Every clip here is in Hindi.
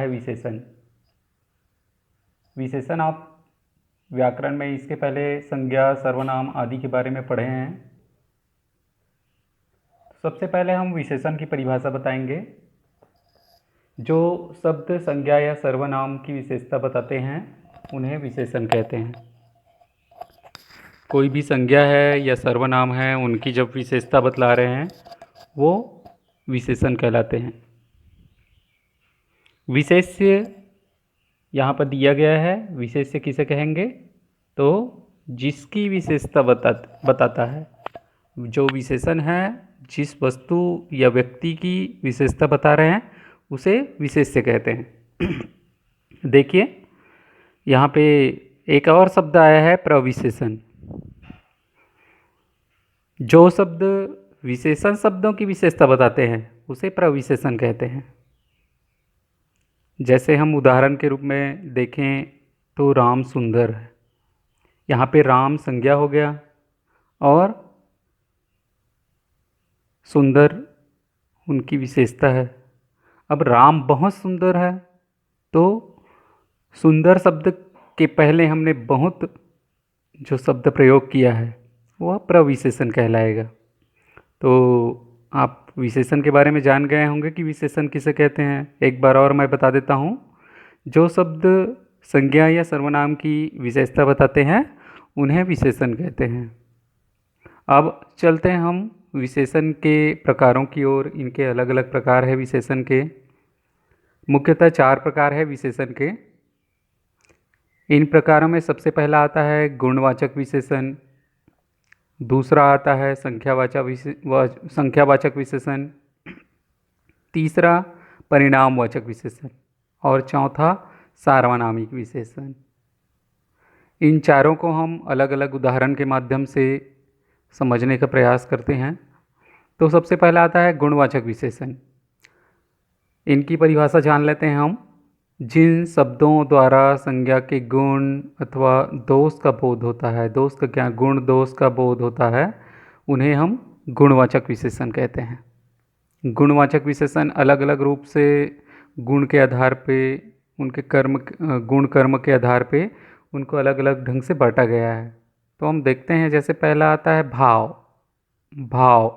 है विशेषण। विशेषण आप व्याकरण में इसके पहले संज्ञा, सर्वनाम आदि के बारे में पढ़े हैं। सबसे पहले हम विशेषण की परिभाषा बताएंगे। जो शब्द संज्ञा या सर्वनाम की विशेषता बताते हैं उन्हें विशेषण कहते हैं। कोई भी संज्ञा है या सर्वनाम है, उनकी जब विशेषता बतला रहे हैं वो विशेषण कहलाते हैं। विशेष्य यहाँ पर दिया गया है। विशेष्य किसे कहेंगे? तो जिसकी विशेषता बताता है। जो विशेषण है जिस वस्तु या व्यक्ति की विशेषता बता रहे हैं उसे विशेष्य कहते हैं। देखिए यहाँ पे एक और शब्द आया है प्रविशेषण। जो शब्द विशेषण शब्दों की विशेषता बताते हैं उसे प्रविशेषण कहते हैं। जैसे हम उदाहरण के रूप में देखें तो राम सुंदर है। यहाँ पे राम संज्ञा हो गया और सुंदर उनकी विशेषता है। अब राम बहुत सुंदर है तो सुंदर शब्द के पहले हमने बहुत जो शब्द प्रयोग किया है वह प्रविशेषण कहलाएगा। तो आप विशेषण के बारे में जान गए होंगे कि विशेषण किसे कहते हैं। एक बार और मैं बता देता हूँ। जो शब्द संज्ञा या सर्वनाम की विशेषता बताते हैं उन्हें विशेषण कहते हैं। अब चलते हैं हम विशेषण के प्रकारों की ओर। इनके अलग अलग प्रकार है विशेषण के। मुख्यतः 4 प्रकार है विशेषण के। इन प्रकारों में सबसे पहला आता है गुणवाचक विशेषण, दूसरा आता है संख्यावाचक विशेषण, तीसरा परिणामवाचक विशेषण और चौथा सार्वनामिक विशेषण। इन चारों को हम अलग अलग उदाहरण के माध्यम से समझने का प्रयास करते हैं। तो सबसे पहला आता है गुणवाचक विशेषण। इनकी परिभाषा जान लेते हैं हम। जिन शब्दों द्वारा संज्ञा के गुण अथवा दोष का बोध होता है, दोष का क्या, गुण दोष का बोध होता है, उन्हें हम गुणवाचक विशेषण कहते हैं। गुणवाचक विशेषण अलग अलग रूप से गुण के आधार पे, उनके गुण कर्म के आधार पे उनको अलग अलग ढंग से बांटा गया है। तो हम देखते हैं, जैसे पहला आता है भाव। भाव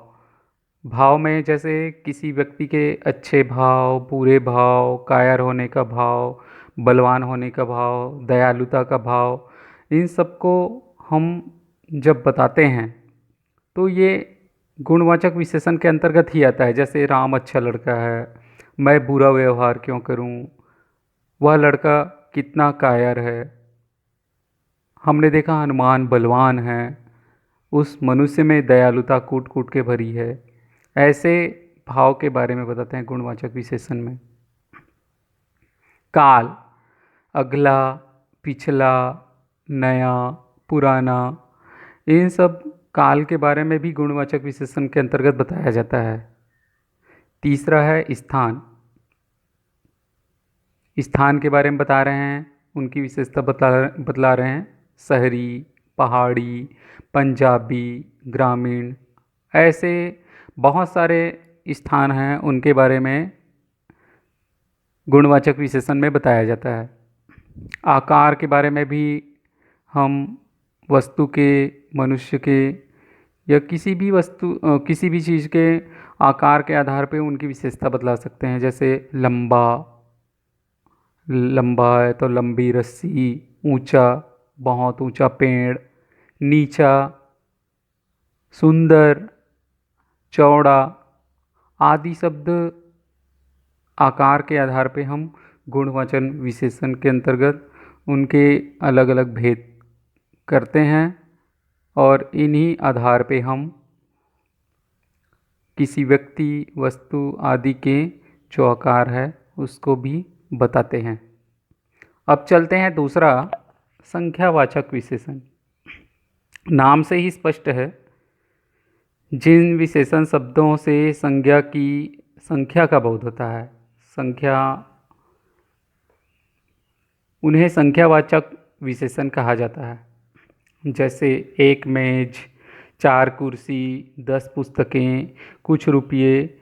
भाव में जैसे किसी व्यक्ति के अच्छे भाव, बुरे भाव, कायर होने का भाव, बलवान होने का भाव, दयालुता का भाव, इन सबको हम जब बताते हैं तो ये गुणवाचक विशेषण के अंतर्गत ही आता है। जैसे राम अच्छा लड़का है, मैं बुरा व्यवहार क्यों करूं, वह लड़का कितना कायर है, हमने देखा हनुमान बलवान है, उस मनुष्य में दयालुता कूट कूट के भरी है। ऐसे भाव के बारे में बताते हैं गुणवाचक विशेषण में। काल, अगला, पिछला, नया, पुराना, इन सब काल के बारे में भी गुणवाचक विशेषण के अंतर्गत बताया जाता है। तीसरा है स्थान। स्थान के बारे में बता रहे हैं, उनकी विशेषता बतला रहे हैं। शहरी, पहाड़ी, पंजाबी, ग्रामीण, ऐसे बहुत सारे स्थान हैं, उनके बारे में गुणवाचक विशेषण में बताया जाता है। आकार के बारे में भी हम वस्तु के, मनुष्य के या किसी भी चीज़ के आकार के आधार पे उनकी विशेषता बतला सकते हैं। जैसे लंबा, लंबा है तो लंबी रस्सी, ऊंचा, बहुत ऊंचा पेड़, नीचा, सुंदर, चौड़ा, आदि शब्द आकार के आधार पे हम गुणवाचक विशेषण के अंतर्गत उनके अलग अलग भेद करते हैं और इन्हीं आधार पे हम किसी व्यक्ति, वस्तु आदि के जो आकार है उसको भी बताते हैं। अब चलते हैं दूसरा, संख्यावाचक विशेषण। नाम से ही स्पष्ट है, जिन विशेषण शब्दों से संख्या का बोध होता है, उन्हें संख्यावाचक विशेषण कहा जाता है। जैसे एक मेज, 4 कुर्सी, 10 पुस्तकें, कुछ रुपये,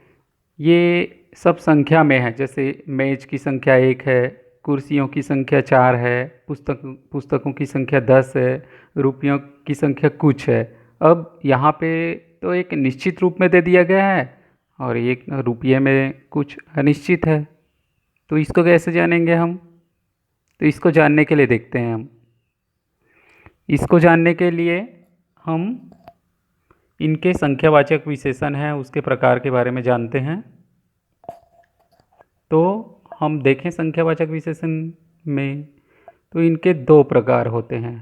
ये सब संख्या में है, जैसे मेज की संख्या 1 है, कुर्सियों की संख्या 4 है, पुस्तकों की संख्या 10 है, रुपयों की संख्या कुछ है। अब यहाँ पे तो एक निश्चित रूप में दे दिया गया है और एक रुपये में कुछ अनिश्चित है, तो इसको कैसे जानेंगे हम? तो इसको जानने के लिए देखते हैं हम। इसको जानने के लिए हम इनके संख्यावाचक विशेषण हैं उसके प्रकार के बारे में जानते हैं। तो हम देखें संख्यावाचक विशेषण में, तो इनके दो प्रकार होते हैं।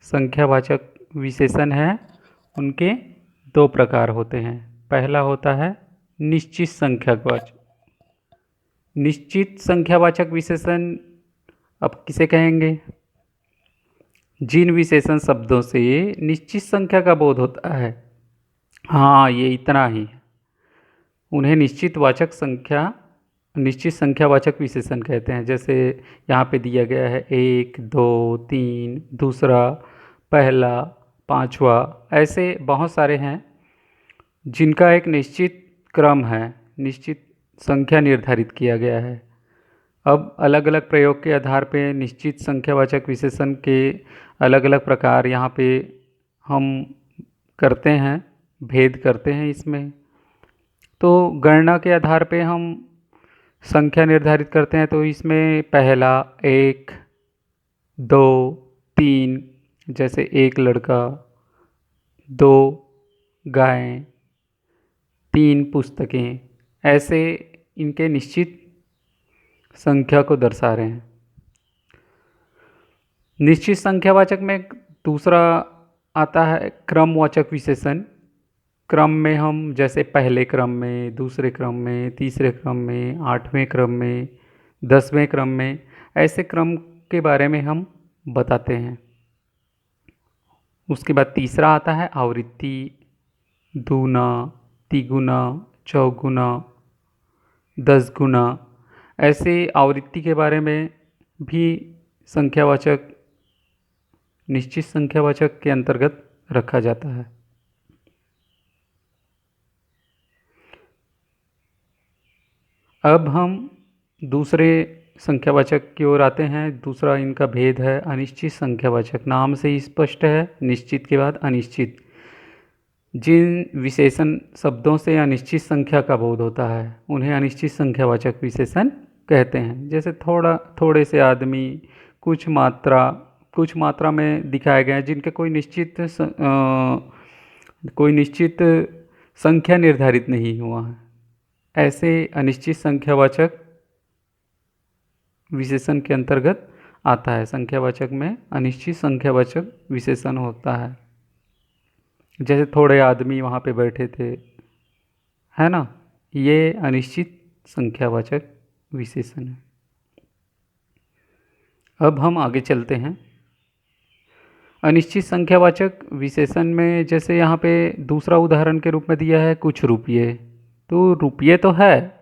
संख्यावाचक विशेषण है उनके दो प्रकार होते हैं। पहला होता है निश्चित संख्यावाचक। निश्चित संख्यावाचक विशेषण अब किसे कहेंगे? जिन विशेषण शब्दों से निश्चित संख्या का बोध होता है, हाँ ये इतना ही है, उन्हें निश्चित संख्यावाचक विशेषण कहते हैं। जैसे यहाँ पे दिया गया है 1, 2, 3, दूसरा, पहला, पांचवा, ऐसे बहुत सारे हैं जिनका एक निश्चित क्रम है, निश्चित संख्या निर्धारित किया गया है। अब अलग अलग प्रयोग के आधार पे निश्चित संख्यावाचक विशेषण के अलग अलग प्रकार यहाँ पे हम करते हैं, भेद करते हैं इसमें। तो गणना के आधार पे हम संख्या निर्धारित करते हैं, तो इसमें पहला 1, 2, 3, जैसे 1 लड़का, 2 गायें, 3 पुस्तकें, ऐसे इनके निश्चित संख्या को दर्शा रहे हैं। निश्चित संख्यावाचक में दूसरा आता है क्रमवाचक विशेषण। क्रम में हम जैसे पहले क्रम में, दूसरे क्रम में, तीसरे क्रम में, 8वें क्रम में, 10वें क्रम में, ऐसे क्रम के बारे में हम बताते हैं। उसके बाद तीसरा आता है आवृत्ति, दूना, तिगुना, चौगुना, 10 गुना, ऐसे आवृत्ति के बारे में भी संख्यावाचक निश्चित संख्यावाचक के अंतर्गत रखा जाता है। अब हम दूसरे संख्यावाचक की ओर आते हैं। दूसरा इनका भेद है अनिश्चित संख्यावाचक। नाम से ही स्पष्ट है, निश्चित के बाद अनिश्चित। जिन विशेषण शब्दों से अनिश्चित संख्या का बोध होता है उन्हें अनिश्चित संख्यावाचक विशेषण कहते हैं। जैसे थोड़े से आदमी, कुछ मात्रा में दिखाए गए हैं जिनके कोई निश्चित संख्या निर्धारित नहीं हुआ है, ऐसे अनिश्चित संख्यावाचक विशेषण के अंतर्गत आता है। संख्यावाचक में अनिश्चित संख्यावाचक विशेषण होता है। जैसे थोड़े आदमी वहाँ पे बैठे थे, है ना, ये अनिश्चित संख्यावाचक विशेषण है। अब हम आगे चलते हैं। अनिश्चित संख्यावाचक विशेषण में जैसे यहाँ पे दूसरा उदाहरण के रूप में दिया है कुछ रुपये। तो रुपये तो है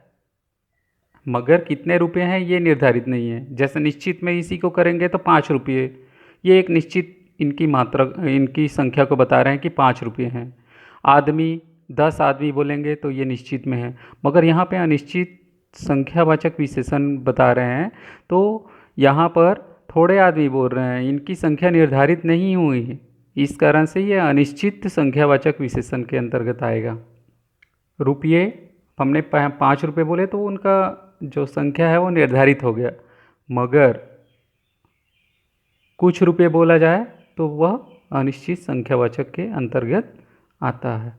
मगर कितने रुपये हैं ये निर्धारित नहीं है। जैसे निश्चित में इसी को करेंगे तो 5 रुपये, ये एक निश्चित इनकी संख्या को बता रहे हैं कि 5 रुपये हैं। 10 आदमी बोलेंगे तो ये निश्चित में है, मगर यहाँ पे अनिश्चित संख्यावाचक विशेषण बता रहे हैं, तो यहाँ पर थोड़े आदमी बोल रहे हैं, इनकी संख्या निर्धारित नहीं हुई है, इस कारण से ये अनिश्चित संख्यावाचक विशेषण के अंतर्गत आएगा। रुपये हमने 5 रुपये बोले तो उनका जो संख्या है वो निर्धारित हो गया, मगर कुछ रुपये बोला जाए तो वह अनिश्चित संख्यावाचक के अंतर्गत आता है।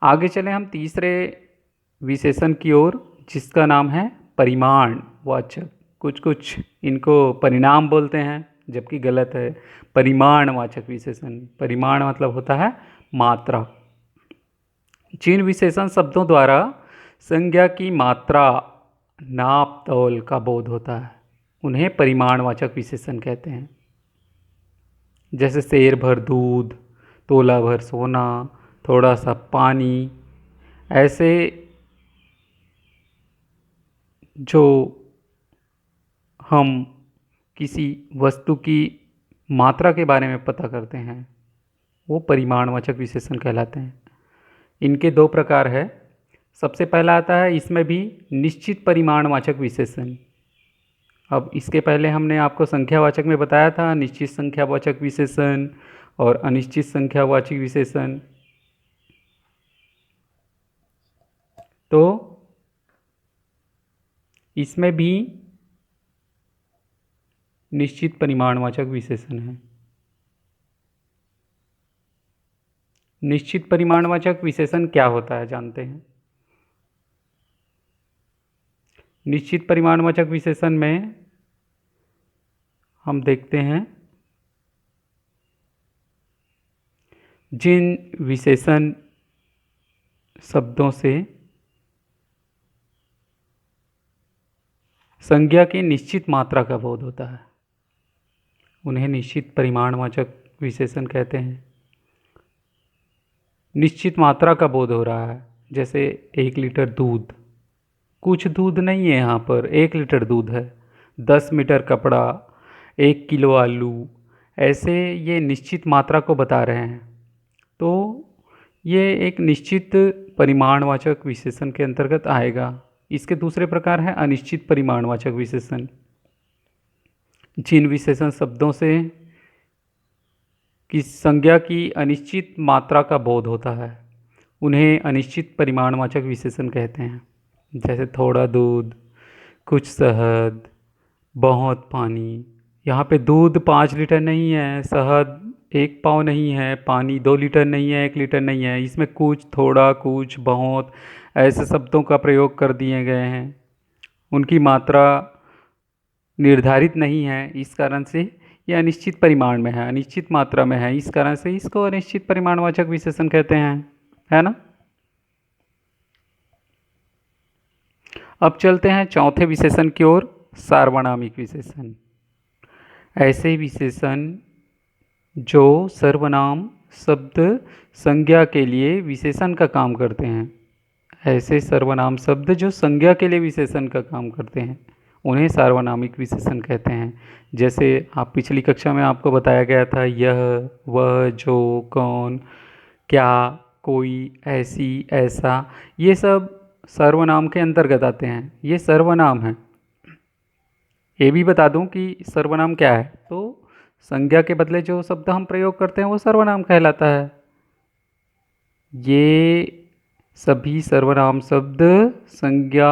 आगे चले हम तीसरे विशेषण की ओर, जिसका नाम है परिमाणवाचक। कुछ इनको परिणाम बोलते हैं जबकि गलत है, परिमाणवाचक विशेषण। परिमाण मतलब होता है मात्रा। जिन विशेषण शब्दों द्वारा संज्ञा की मात्रा, नाप तौल का बोध होता है उन्हें परिमाणवाचक विशेषण कहते हैं। जैसे सेर भर दूध, तोला भर सोना, थोड़ा सा पानी, ऐसे जो हम किसी वस्तु की मात्रा के बारे में पता करते हैं वो परिमाणवाचक विशेषण कहलाते हैं। इनके दो प्रकार है। सबसे पहला आता है, इसमें भी निश्चित परिमाणवाचक विशेषण। अब इसके पहले हमने आपको संख्यावाचक में बताया था निश्चित संख्यावाचक विशेषण और अनिश्चित संख्यावाचक विशेषण। तो इसमें भी निश्चित परिमाणवाचक विशेषण है। निश्चित परिमाणवाचक विशेषण क्या होता है जानते हैं। निश्चित परिमाणवाचक विशेषण में हम देखते हैं जिन विशेषण शब्दों से संज्ञा की निश्चित मात्रा का बोध होता है उन्हें निश्चित परिमाणवाचक विशेषण कहते हैं। निश्चित मात्रा का बोध हो रहा है, जैसे 1 लीटर दूध, कुछ दूध नहीं है यहाँ पर, 1 लीटर दूध है। 10 मीटर कपड़ा, 1 किलो आलू, ऐसे ये निश्चित मात्रा को बता रहे हैं। तो ये एक निश्चित परिमाणवाचक विशेषण के अंतर्गत आएगा। इसके दूसरे प्रकार है अनिश्चित परिमाणवाचक विशेषण। जिन विशेषण शब्दों से कि संज्ञा की अनिश्चित मात्रा का बोध होता है उन्हें अनिश्चित परिमाणवाचक विशेषण कहते हैं। जैसे थोड़ा दूध, कुछ शहद, बहुत पानी। यहाँ पे दूध 5 लीटर नहीं है, शहद 1 पाव नहीं है, पानी 2 लीटर नहीं है, 1 लीटर नहीं है। इसमें कुछ, थोड़ा, कुछ, बहुत ऐसे शब्दों का प्रयोग कर दिए गए हैं। उनकी मात्रा निर्धारित नहीं है, इस कारण से यह अनिश्चित परिमाण में है, अनिश्चित मात्रा में है। इस कारण से इसको अनिश्चित परिमाणवाचक विशेषण कहते हैं, है ना। अब चलते हैं चौथे विशेषण की ओर, सार्वनामिक विशेषण। ऐसे विशेषण जो सर्वनाम शब्द संज्ञा के लिए विशेषण का काम करते हैं। ऐसे सर्वनाम शब्द जो संज्ञा के लिए विशेषण का काम करते हैं उन्हें सार्वनामिक विशेषण कहते हैं। जैसे आप पिछली कक्षा में आपको बताया गया था, यह, वह, जो, कौन, क्या, कोई, ऐसी, ऐसा, ये सब सर्वनाम के अंतर्गत आते हैं। ये सर्वनाम है। ये भी बता दूं कि सर्वनाम क्या है। तो संज्ञा के बदले जो शब्द हम प्रयोग करते हैं वो सर्वनाम कहलाता है। ये सभी सर्वनाम शब्द संज्ञा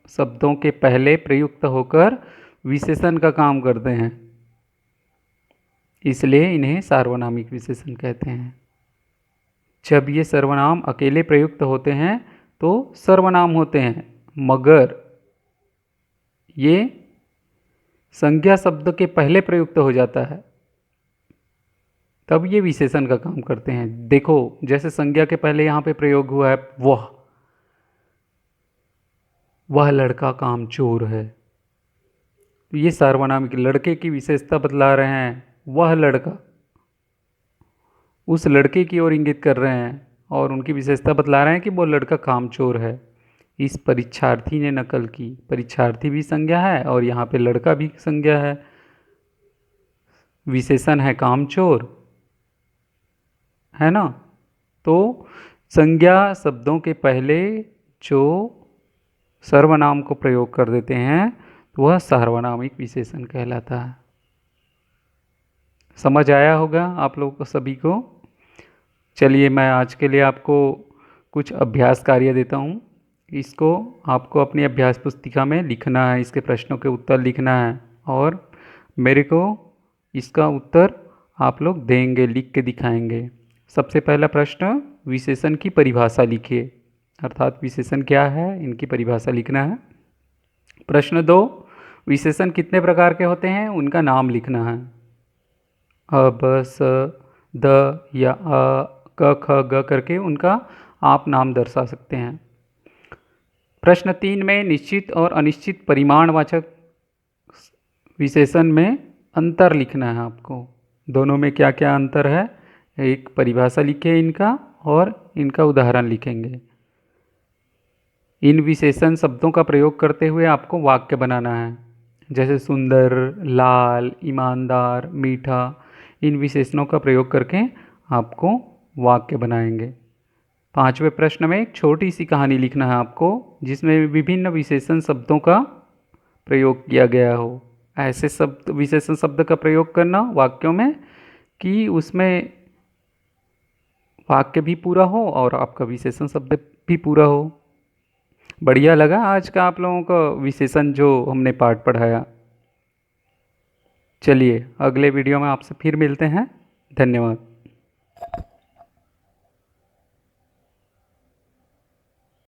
शब्दों के पहले प्रयुक्त होकर विशेषण का काम करते हैं, इसलिए इन्हें सार्वनामिक विशेषण कहते हैं। जब ये सर्वनाम अकेले प्रयुक्त होते हैं तो सर्वनाम होते हैं, मगर ये संज्ञा शब्द के पहले प्रयुक्त हो जाता है तब ये विशेषण का काम करते हैं। देखो, जैसे संज्ञा के पहले यहाँ पे प्रयोग हुआ है वह लड़का कामचोर है। तो ये सार्वनामिक लड़के की विशेषता बतला रहे हैं। वह लड़का उस लड़के की ओर इंगित कर रहे हैं और उनकी विशेषता बतला रहे हैं कि वो लड़का कामचोर है। इस परीक्षार्थी ने नकल की, परीक्षार्थी भी संज्ञा है और यहाँ पे लड़का भी संज्ञा है। विशेषण है कामचोर, है ना। तो संज्ञा शब्दों के पहले जो सर्वनाम को प्रयोग कर देते हैं वह सार्वनामिक विशेषण कहलाता है। समझ आया होगा आप लोगों को सभी को। चलिए, मैं आज के लिए आपको कुछ अभ्यास कार्य देता हूँ। इसको आपको अपनी अभ्यास पुस्तिका में लिखना है, इसके प्रश्नों के उत्तर लिखना है और मेरे को इसका उत्तर आप लोग देंगे, लिख के दिखाएंगे। सबसे पहला प्रश्न, विशेषण की परिभाषा लिखिए, अर्थात विशेषण क्या है इनकी परिभाषा लिखना है। प्रश्न 2, विशेषण कितने प्रकार के होते हैं उनका नाम लिखना है। अ, ब, स, द या अ, क, ख, ग करके उनका आप नाम दर्शा सकते हैं। प्रश्न 3 में निश्चित और अनिश्चित परिमाणवाचक विशेषण में अंतर लिखना है आपको। दोनों में क्या क्या अंतर है, एक परिभाषा लिखें इनका और इनका उदाहरण लिखेंगे। इन विशेषण शब्दों का प्रयोग करते हुए आपको वाक्य बनाना है। जैसे सुंदर, लाल, ईमानदार, मीठा, इन विशेषणों का प्रयोग करके आपको वाक्य बनाएंगे। 5वें प्रश्न में एक छोटी सी कहानी लिखना है आपको जिसमें विभिन्न विशेषण शब्दों का प्रयोग किया गया हो। ऐसे शब्द विशेषण शब्द का प्रयोग करना वाक्यों में कि उसमें वाक्य भी पूरा हो और आपका विशेषण शब्द भी पूरा हो। बढ़िया लगा आज का आप लोगों को विशेषण जो हमने पाठ पढ़ाया। चलिए अगले वीडियो में आपसे फिर मिलते हैं। धन्यवाद।